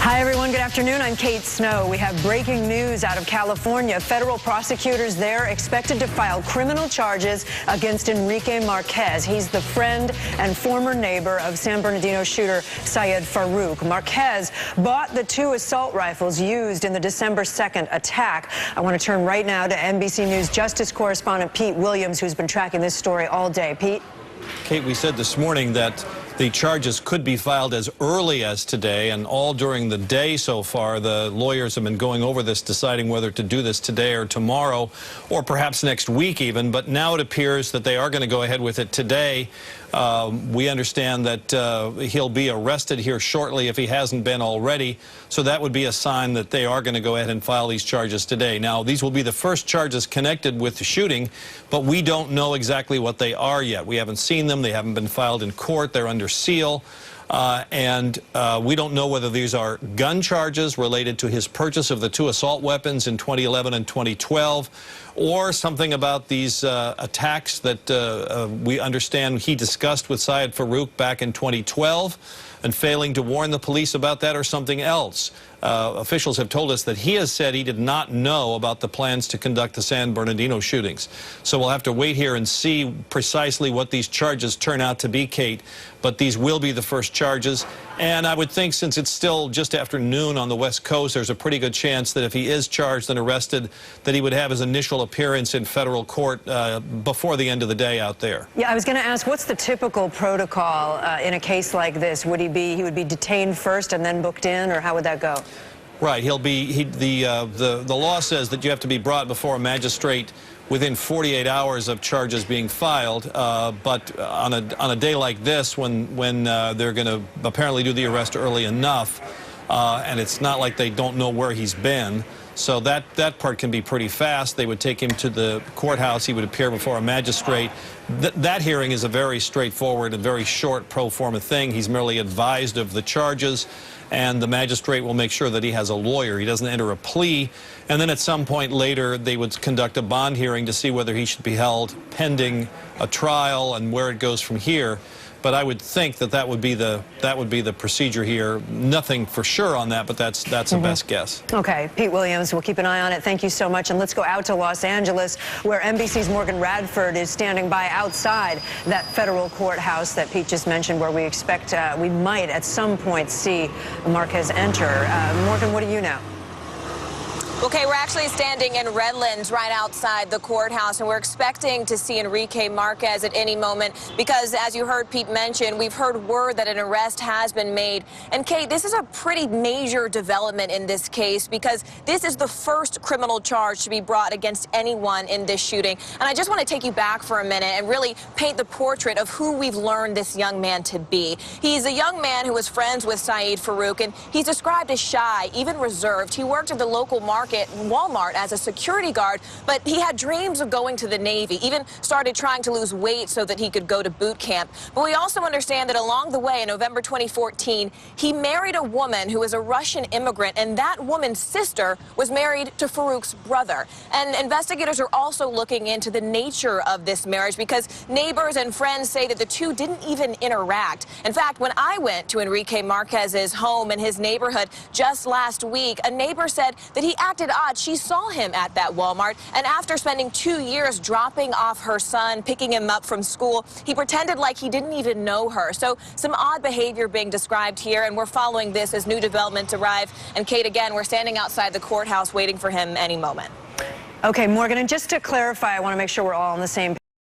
Hi, everyone. Good afternoon. I'm Kate Snow. We have breaking news out of California. Federal prosecutors there expected to file criminal charges against Enrique Marques. He's the friend and former neighbor of San Bernadino shooter Syed Farouk. Marquez bought the 2 assault rifles used in the December 2nd attack. I want to turn right now to NBC News Justice correspondent Pete Williams, who's been tracking this story all day. Pete? Kate, we said this morning that the charges could be filed as early as today, and all during the day so far, the lawyers have been going over this, deciding whether to do this today or tomorrow, or perhaps next week even. But now it appears that they are going to go ahead with it today. We understand that he'll be arrested here shortly if he hasn't been already. So that would be a sign that they are going to go ahead and file these charges today. Now, these will be the first charges connected with the shooting, but we don't know exactly what they are yet. We haven't seen them. They haven't been filed in court. They're under seal. We don't know whether these are gun charges related to his purchase of the 2 assault weapons in 2011 and 2012, or something about these attacks that we understand he discussed with Syed Farouk back in 2012 and failing to warn the police about that, or something else. Officials have told us that he has said he did not know about the plans to conduct the San Bernadino shootings. So we'll have to wait here and see precisely what these charges turn out to be, Kate. But these will be the first charges. And I would think, since it's still just after noon on the West Coast, there's a pretty good chance that if he is charged and arrested, that he would have his initial appearance in federal court before the end of the day out there. Yeah, I was going to ask, what's the typical protocol in a case like this? Would he would be detained first and then booked in, or how would that go? Right. The law says that you have to be brought before a magistrate within 48 hours of charges being filed, but on a day like this, when they're going to apparently do the arrest early enough, and it's not like they don't know where he's been, so that part can be pretty fast. They would take him to the courthouse. He would appear before a magistrate. That hearing is a very straightforward and very short pro forma thing. He's merely advised of the charges, and the magistrate will make sure that he has a lawyer. He doesn't enter a plea. And then at some point later, they would conduct a bond hearing to see whether he should be held pending a trial and where it goes from here. But I would think that would be the procedure here. Nothing for sure on that, but that's a best guess. Okay, Pete Williams, we'll keep an eye on it. Thank you so much. And let's go out to Los Angeles, where NBC's Morgan Radford is standing by outside that federal courthouse that Pete just mentioned, where we expect we might at some point see Marquez enter. Morgan, what do you know? Okay, we're actually standing in Redlands right outside the courthouse, and we're expecting to see Enrique Marques at any moment because, as you heard Pete mention, we've heard word that an arrest has been made. And, Kate, this is a pretty major development in this case because this is the first criminal charge to be brought against anyone in this shooting. And I just want to take you back for a minute and really paint the portrait of who we've learned this young man to be. He's a young man who was friends with Syed Farouk, and he's described as shy, even reserved. He worked at the local market, Walmart, as a security guard, but he had dreams of going to the Navy, even started trying to lose weight so that he could go to boot camp. But we also understand that along the way, in November 2014, he married a woman who was a Russian immigrant, and that woman's sister was married to Farouk's brother. And investigators are also looking into the nature of this marriage because neighbors and friends say that the two didn't even interact. In fact, when I went to Enrique Marquez's home in his neighborhood just last week, a neighbor said that he acted odd. She saw him at that Walmart, and after spending 2 years dropping off her son, picking him up from school, he pretended like he didn't even know her. So some odd behavior being described here, and we're following this as new developments arrive. And Kate, again, we're standing outside the courthouse waiting for him any moment. Okay, Morgan, and just to clarify, I want to make sure we're all on the same page.